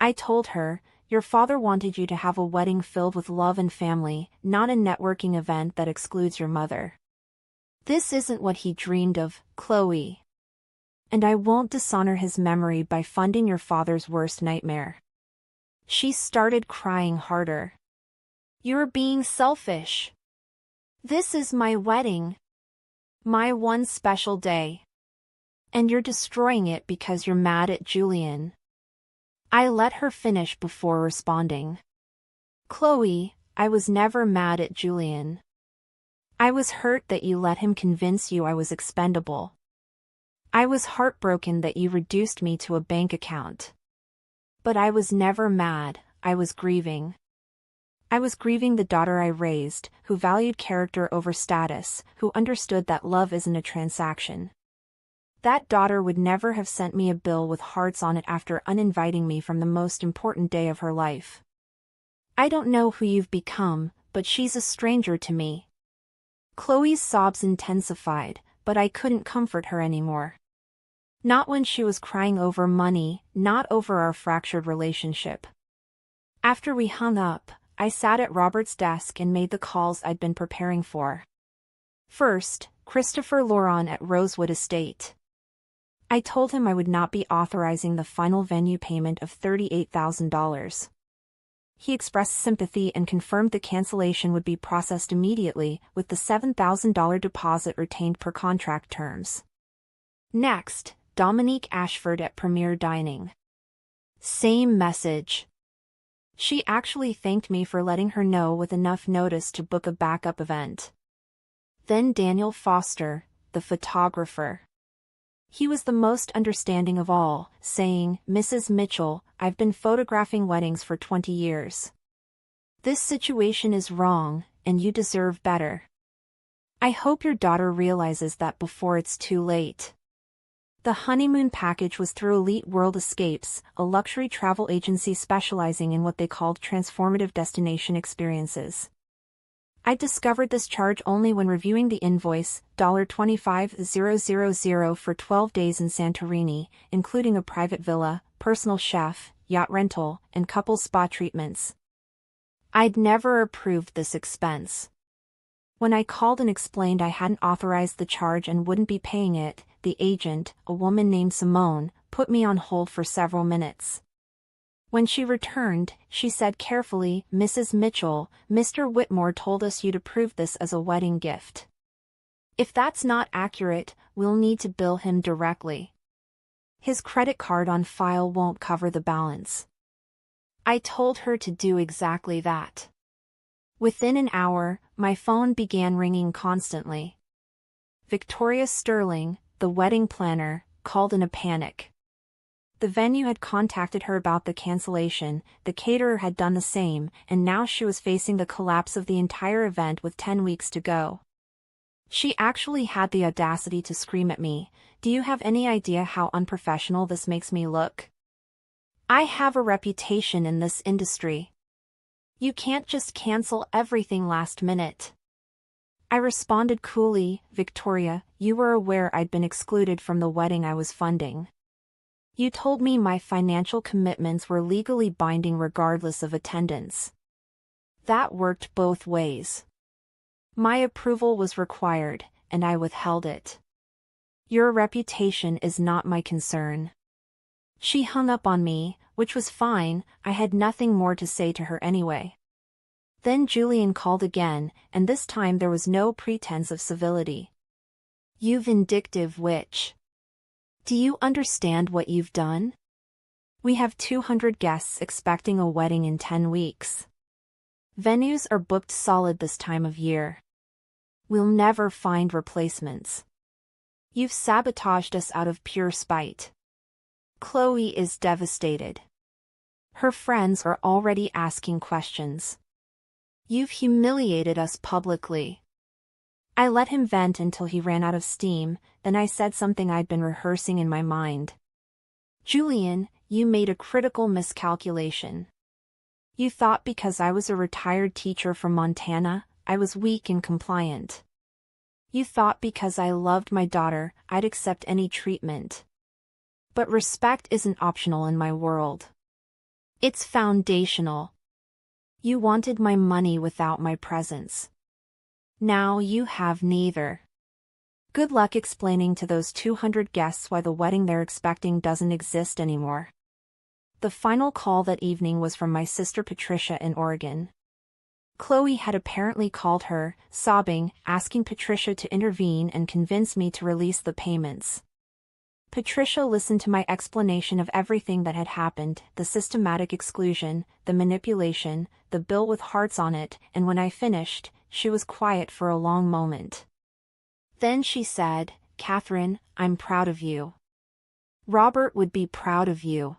I told her, "Your father wanted you to have a wedding filled with love and family, not a networking event that excludes your mother. This isn't what he dreamed of, Chloe. And I won't dishonor his memory by funding your father's worst nightmare." She started crying harder. "You're being selfish. This is my wedding. My one special day. And you're destroying it because you're mad at Julian." I let her finish before responding. "Chloe, I was never mad at Julian. I was hurt that you let him convince you I was expendable. I was heartbroken that you reduced me to a bank account. But I was never mad, I was grieving. I was grieving the daughter I raised, who valued character over status, who understood that love isn't a transaction. That daughter would never have sent me a bill with hearts on it after uninviting me from the most important day of her life. I don't know who you've become, but she's a stranger to me." Chloe's sobs intensified, but I couldn't comfort her anymore. Not when she was crying over money, not over our fractured relationship. After we hung up, I sat at Robert's desk and made the calls I'd been preparing for. First, Christopher Lauron at Rosewood Estate. I told him I would not be authorizing the final venue payment of $38,000. He expressed sympathy and confirmed the cancellation would be processed immediately, with the $7,000 deposit retained per contract terms. Next, Dominique Ashford at Premier Dining. Same message. She actually thanked me for letting her know with enough notice to book a backup event. Then Daniel Foster, the photographer. He was the most understanding of all, saying, "Mrs. Mitchell, I've been photographing weddings for 20 years. This situation is wrong, and you deserve better. I hope your daughter realizes that before it's too late." The honeymoon package was through Elite World Escapes, a luxury travel agency specializing in what they called transformative destination experiences. I discovered this charge only when reviewing the invoice, $25,000 for 12 days in Santorini, including a private villa, personal chef, yacht rental, and couple spa treatments. I'd never approved this expense. When I called and explained I hadn't authorized the charge and wouldn't be paying it, the agent, a woman named Simone, put me on hold for several minutes. When she returned, she said carefully, "Mrs. Mitchell, Mr. Whitmore told us you'd approve this as a wedding gift. If that's not accurate, we'll need to bill him directly. His credit card on file won't cover the balance." I told her to do exactly that. Within an hour, my phone began ringing constantly. Victoria Sterling, the wedding planner, called in a panic. The venue had contacted her about the cancellation, the caterer had done the same, and now she was facing the collapse of the entire event with 10 weeks to go. She actually had the audacity to scream at me, "Do you have any idea how unprofessional this makes me look? I have a reputation in this industry. You can't just cancel everything last minute." I responded coolly, "Victoria, you were aware I'd been excluded from the wedding I was funding. You told me my financial commitments were legally binding regardless of attendance. That worked both ways. My approval was required, and I withheld it. Your reputation is not my concern." She hung up on me, which was fine, I had nothing more to say to her anyway. Then Julian called again, and this time there was no pretense of civility. "You vindictive witch. Do you understand what you've done? We have 200 guests expecting a wedding in 10 weeks. Venues are booked solid this time of year. We'll never find replacements. You've sabotaged us out of pure spite." Chloe is devastated. Her friends are already asking questions. "You've humiliated us publicly." I let him vent until he ran out of steam, then I said something I'd been rehearsing in my mind. "Julian, you made a critical miscalculation. You thought because I was a retired teacher from Montana, I was weak and compliant. You thought because I loved my daughter, I'd accept any treatment. But respect isn't optional in my world. It's foundational. You wanted my money without my presence. Now you have neither. Good luck explaining to those 200 guests why the wedding they're expecting doesn't exist anymore." The final call that evening was from my sister Patricia in Oregon. Chloe had apparently called her, sobbing, asking Patricia to intervene and convince me to release the payments. Patricia listened to my explanation of everything that had happened, the systematic exclusion, the manipulation, the bill with hearts on it, and when I finished, she was quiet for a long moment. Then she said, "Catherine, I'm proud of you. Robert would be proud of you.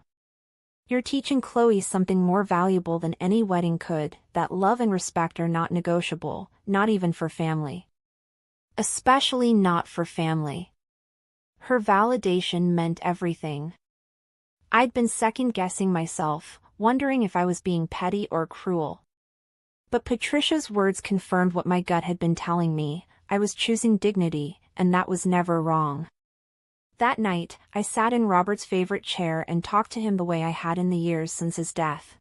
You're teaching Chloe something more valuable than any wedding could, that love and respect are not negotiable, not even for family. Especially not for family." Her validation meant everything. I'd been second-guessing myself, wondering if I was being petty or cruel. But Patricia's words confirmed what my gut had been telling me, I was choosing dignity, and that was never wrong. That night, I sat in Robert's favorite chair and talked to him the way I had in the years since his death.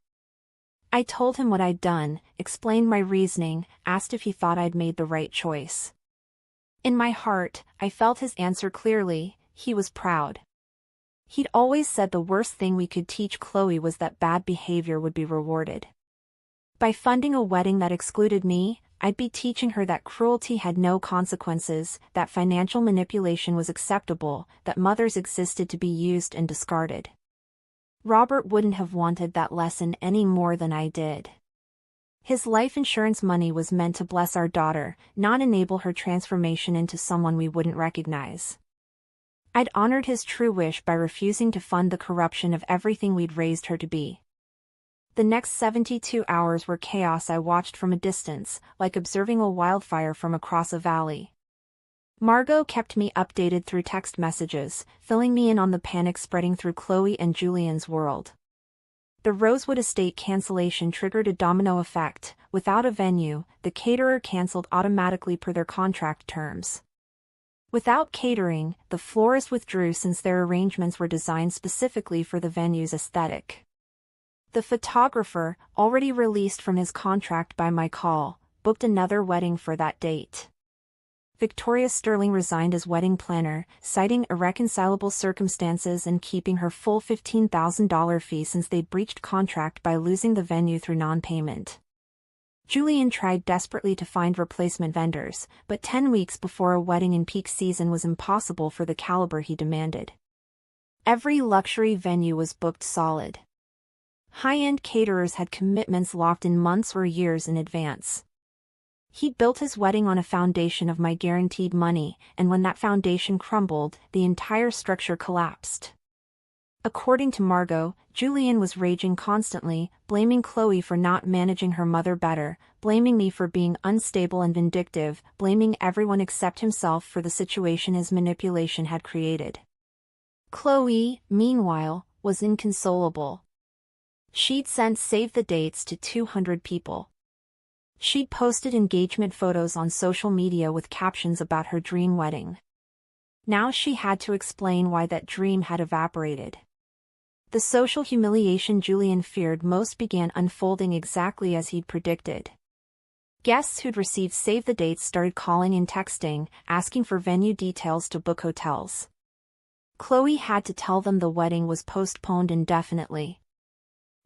I told him what I'd done, explained my reasoning, asked if he thought I'd made the right choice. In my heart, I felt his answer clearly, he was proud. He'd always said the worst thing we could teach Chloe was that bad behavior would be rewarded. By funding a wedding that excluded me, I'd be teaching her that cruelty had no consequences, that financial manipulation was acceptable, that mothers existed to be used and discarded. Robert wouldn't have wanted that lesson any more than I did. His life insurance money was meant to bless our daughter, not enable her transformation into someone we wouldn't recognize. I'd honored his true wish by refusing to fund the corruption of everything we'd raised her to be. The next 72 hours were chaos I watched from a distance, like observing a wildfire from across a valley. Margot kept me updated through text messages, filling me in on the panic spreading through Chloe and Julian's world. The Rosewood Estate cancellation triggered a domino effect. Without a venue, the caterer canceled automatically per their contract terms. Without catering, the florist withdrew since their arrangements were designed specifically for the venue's aesthetic. The photographer, already released from his contract by my call, booked another wedding for that date. Victoria Sterling resigned as wedding planner, citing irreconcilable circumstances and keeping her full $15,000 fee since they'd breached contract by losing the venue through non-payment. Julian tried desperately to find replacement vendors, but 10 weeks before a wedding in peak season was impossible for the caliber he demanded. Every luxury venue was booked solid. High-end caterers had commitments locked in months or years in advance. He'd built his wedding on a foundation of my guaranteed money, and when that foundation crumbled, the entire structure collapsed. According to Margot, Julian was raging constantly, blaming Chloe for not managing her mother better, blaming me for being unstable and vindictive, blaming everyone except himself for the situation his manipulation had created. Chloe, meanwhile, was inconsolable. She'd sent save the dates to 200 people. She'd posted engagement photos on social media with captions about her dream wedding. Now she had to explain why that dream had evaporated. The social humiliation Julian feared most began unfolding exactly as he'd predicted. Guests who'd received save the dates started calling and texting, asking for venue details to book hotels. Chloe had to tell them the wedding was postponed indefinitely.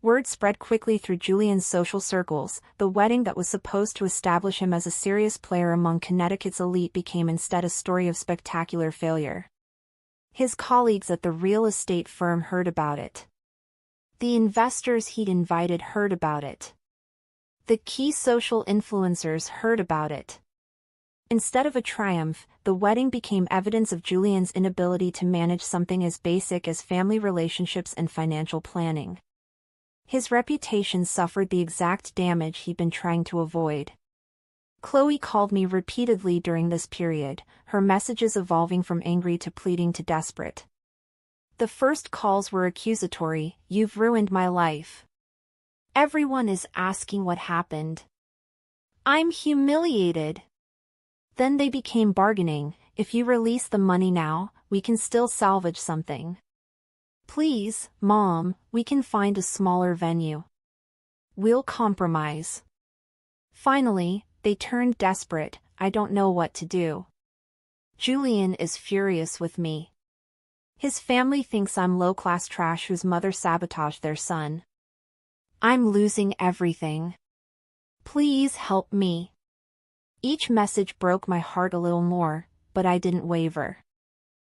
Word spread quickly through Julian's social circles. The wedding that was supposed to establish him as a serious player among Connecticut's elite became instead a story of spectacular failure. His colleagues at the real estate firm heard about it. The investors he'd invited heard about it. The key social influencers heard about it. Instead of a triumph, the wedding became evidence of Julian's inability to manage something as basic as family relationships and financial planning. His reputation suffered the exact damage he'd been trying to avoid. Chloe called me repeatedly during this period, her messages evolving from angry to pleading to desperate. The first calls were accusatory. "You've ruined my life. Everyone is asking what happened. I'm humiliated." Then they became bargaining. "If you release the money now, we can still salvage something. Please, Mom, we can find a smaller venue. We'll compromise." Finally, they turned desperate. "I don't know what to do. Julian is furious with me. His family thinks I'm low-class trash whose mother sabotaged their son. I'm losing everything. Please help me." Each message broke my heart a little more, but I didn't waver.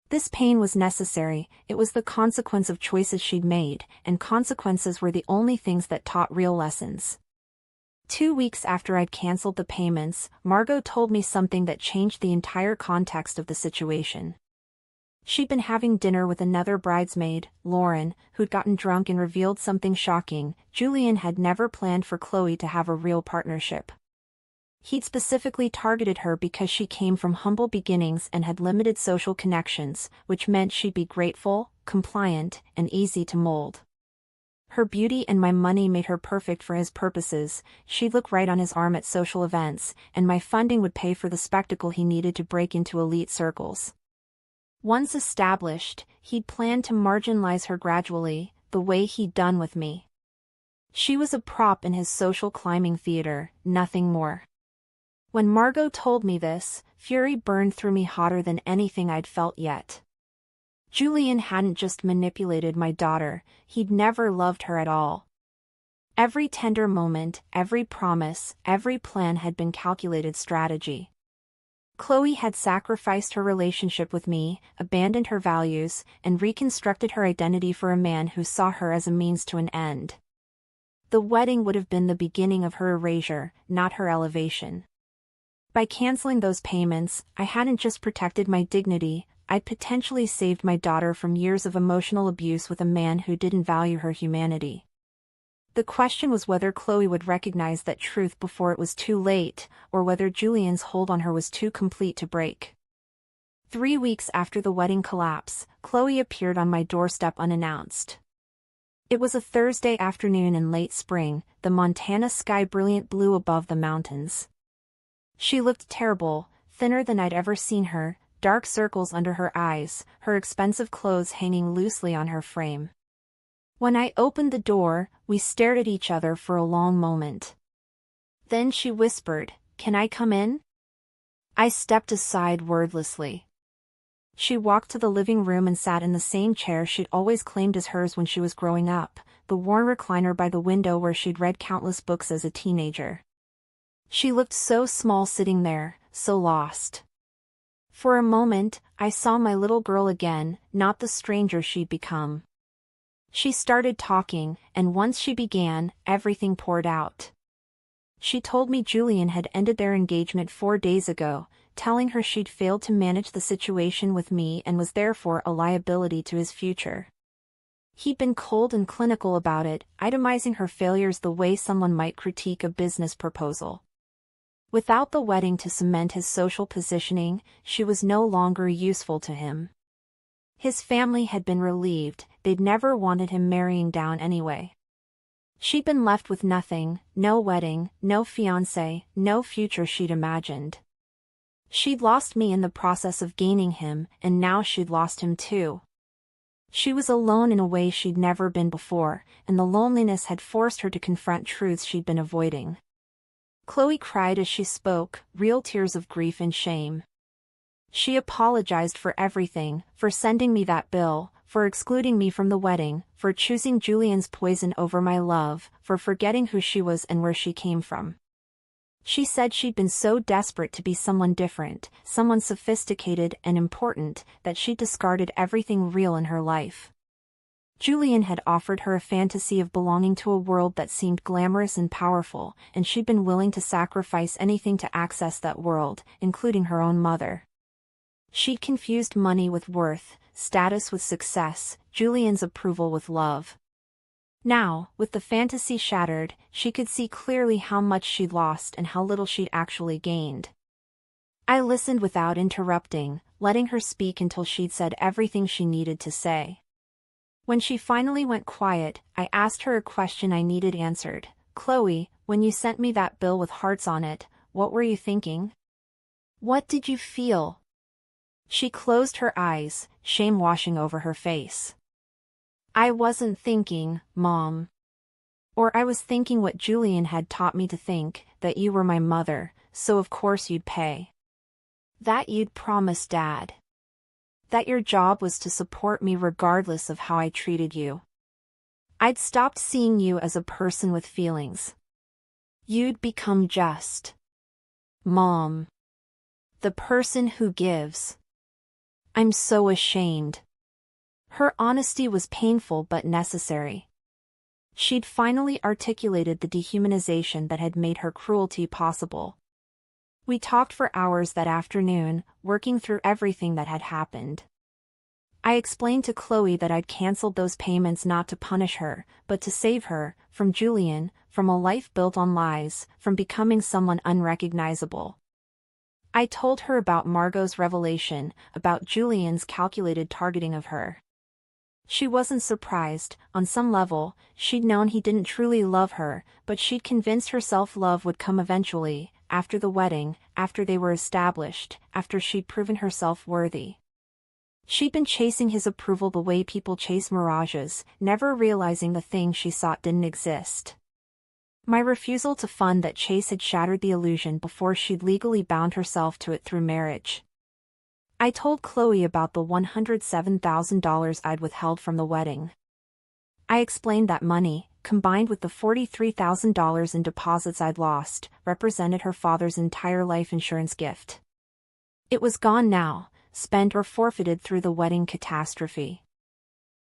This pain was necessary. It was the consequence of choices she'd made, and consequences were the only things that taught real lessons. 2 weeks after I'd canceled the payments, Margot told me something that changed the entire context of the situation. She'd been having dinner with another bridesmaid, Lauren, who'd gotten drunk and revealed something shocking. Julian had never planned for Chloe to have a real partnership. He'd specifically targeted her because she came from humble beginnings and had limited social connections, which meant she'd be grateful, compliant, and easy to mold. Her beauty and my money made her perfect for his purposes. She'd look right on his arm at social events, and my funding would pay for the spectacle he needed to break into elite circles. Once established, he'd planned to marginalize her gradually, the way he'd done with me. She was a prop in his social climbing theater, nothing more. When Margot told me this, fury burned through me hotter than anything I'd felt yet. Julian hadn't just manipulated my daughter, he'd never loved her at all. Every tender moment, every promise, every plan had been calculated strategy. Chloe had sacrificed her relationship with me, abandoned her values, and reconstructed her identity for a man who saw her as a means to an end. The wedding would have been the beginning of her erasure, not her elevation. By canceling those payments, I hadn't just protected my dignity, I'd potentially saved my daughter from years of emotional abuse with a man who didn't value her humanity. The question was whether Chloe would recognize that truth before it was too late, or whether Julian's hold on her was too complete to break. 3 weeks after the wedding collapse, Chloe appeared on my doorstep unannounced. It was a Thursday afternoon in late spring, the Montana sky brilliant blue above the mountains. She looked terrible, thinner than I'd ever seen her, dark circles under her eyes, her expensive clothes hanging loosely on her frame. When I opened the door, we stared at each other for a long moment. Then she whispered, "Can I come in?" I stepped aside wordlessly. She walked to the living room and sat in the same chair she'd always claimed as hers when she was growing up, the worn recliner by the window where she'd read countless books as a teenager. She looked so small sitting there, so lost. For a moment, I saw my little girl again, not the stranger she'd become. She started talking, and once she began, everything poured out. She told me Julian had ended their engagement 4 days ago, telling her she'd failed to manage the situation with me and was therefore a liability to his future. He'd been cold and clinical about it, itemizing her failures the way someone might critique a business proposal. Without the wedding to cement his social positioning, she was no longer useful to him. His family had been relieved, they'd never wanted him marrying down anyway. She'd been left with nothing, no wedding, no fiancé, no future she'd imagined. She'd lost me in the process of gaining him, and now she'd lost him too. She was alone in a way she'd never been before, and the loneliness had forced her to confront truths she'd been avoiding. Chloe cried as she spoke, real tears of grief and shame. She apologized for everything, for sending me that bill, for excluding me from the wedding, for choosing Julian's poison over my love, for forgetting who she was and where she came from. She said she'd been so desperate to be someone different, someone sophisticated and important, that she'd discarded everything real in her life. Julian had offered her a fantasy of belonging to a world that seemed glamorous and powerful, and she'd been willing to sacrifice anything to access that world, including her own mother. She'd confused money with worth, status with success, Julian's approval with love. Now, with the fantasy shattered, she could see clearly how much she'd lost and how little she'd actually gained. I listened without interrupting, letting her speak until she'd said everything she needed to say. When she finally went quiet, I asked her a question I needed answered. "Chloe, when you sent me that bill with hearts on it, what were you thinking? What did you feel?" She closed her eyes, shame washing over her face. "I wasn't thinking, Mom. Or I was thinking what Julian had taught me to think, that you were my mother, so of course you'd pay. That you'd promise Dad. That your job was to support me regardless of how I treated you. I'd stopped seeing you as a person with feelings. You'd become just Mom. The person who gives. I'm so ashamed." Her honesty was painful but necessary. She'd finally articulated the dehumanization that had made her cruelty possible. We talked for hours that afternoon, working through everything that had happened. I explained to Chloe that I'd canceled those payments not to punish her, but to save her, from Julian, from a life built on lies, from becoming someone unrecognizable. I told her about Margot's revelation, about Julian's calculated targeting of her. She wasn't surprised. On some level, she'd known he didn't truly love her, but she'd convinced herself love would come eventually, after the wedding, after they were established, after she'd proven herself worthy. She'd been chasing his approval the way people chase mirages, never realizing the thing she sought didn't exist. My refusal to fund that chase had shattered the illusion before she'd legally bound herself to it through marriage. I told Chloe about the $107,000 I'd withheld from the wedding. I explained that money, combined with the $43,000 in deposits I'd lost, represented her father's entire life insurance gift. It was gone now, spent or forfeited through the wedding catastrophe.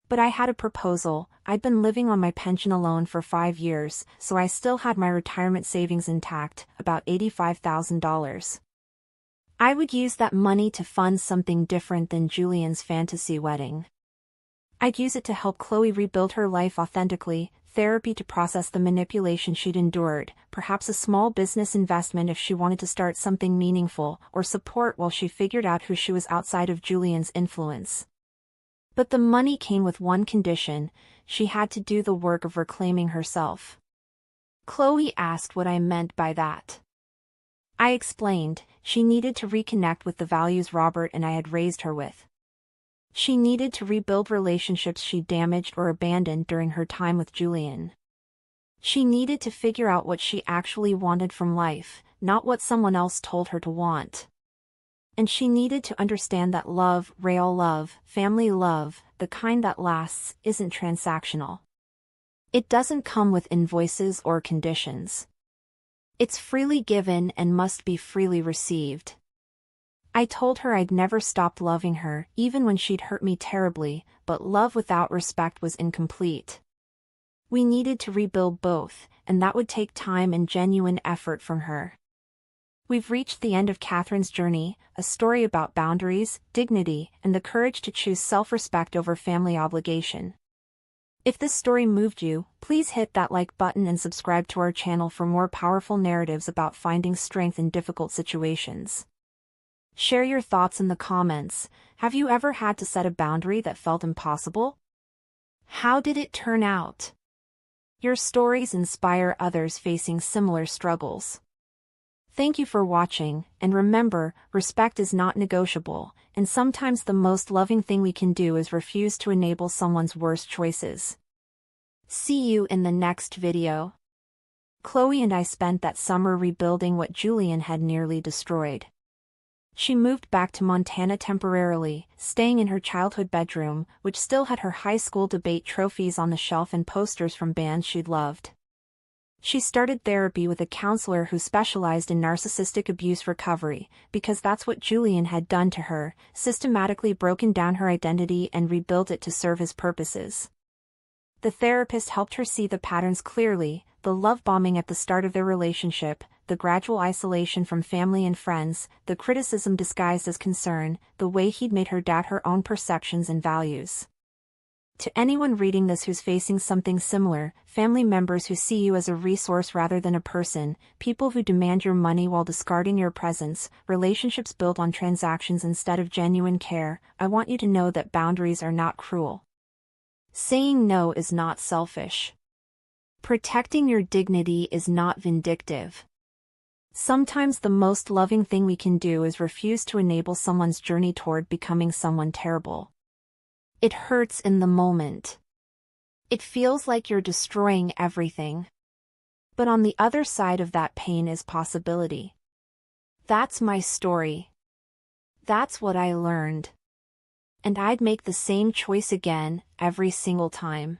But I had a proposal. I'd been living on my pension alone for 5 years, so I still had my retirement savings intact, about $85,000. I would use that money to fund something different than Julian's fantasy wedding. I'd use it to help Chloe rebuild her life authentically, therapy to process the manipulation she'd endured, perhaps a small business investment if she wanted to start something meaningful, or support while she figured out who she was outside of Julian's influence. But the money came with one condition: she had to do the work of reclaiming herself. Chloe asked what I meant by that. I explained, she needed to reconnect with the values Robert and I had raised her with. She needed to rebuild relationships she damaged or abandoned during her time with Julian. She needed to figure out what she actually wanted from life, not what someone else told her to want. And she needed to understand that love, real love, family love, the kind that lasts, isn't transactional. It doesn't come with invoices or conditions. It's freely given and must be freely received. I told her I'd never stopped loving her, even when she'd hurt me terribly, but love without respect was incomplete. We needed to rebuild both, and that would take time and genuine effort from her. We've reached the end of Catherine's journey, a story about boundaries, dignity, and the courage to choose self-respect over family obligation. If this story moved you, please hit that like button and subscribe to our channel for more powerful narratives about finding strength in difficult situations. Share your thoughts in the comments. Have you ever had to set a boundary that felt impossible? How did it turn out? Your stories inspire others facing similar struggles. Thank you for watching, and remember, respect is not negotiable, and sometimes the most loving thing we can do is refuse to enable someone's worst choices. See you in the next video. Chloe and I spent that summer rebuilding what Julian had nearly destroyed. She moved back to Montana temporarily, staying in her childhood bedroom, which still had her high school debate trophies on the shelf and posters from bands she'd loved. She started therapy with a counselor who specialized in narcissistic abuse recovery, because that's what Julian had done to her, systematically broken down her identity and rebuilt it to serve his purposes. The therapist helped her see the patterns clearly: the love bombing at the start of their relationship, the gradual isolation from family and friends, the criticism disguised as concern, the way he'd made her doubt her own perceptions and values. To anyone reading this who's facing something similar, family members who see you as a resource rather than a person, people who demand your money while discarding your presence, relationships built on transactions instead of genuine care, I want you to know that boundaries are not cruel. Saying no is not selfish. Protecting your dignity is not vindictive. Sometimes the most loving thing we can do is refuse to enable someone's journey toward becoming someone terrible. It hurts in the moment. It feels like you're destroying everything. But on the other side of that pain is possibility. That's my story. That's what I learned. And I'd make the same choice again, every single time.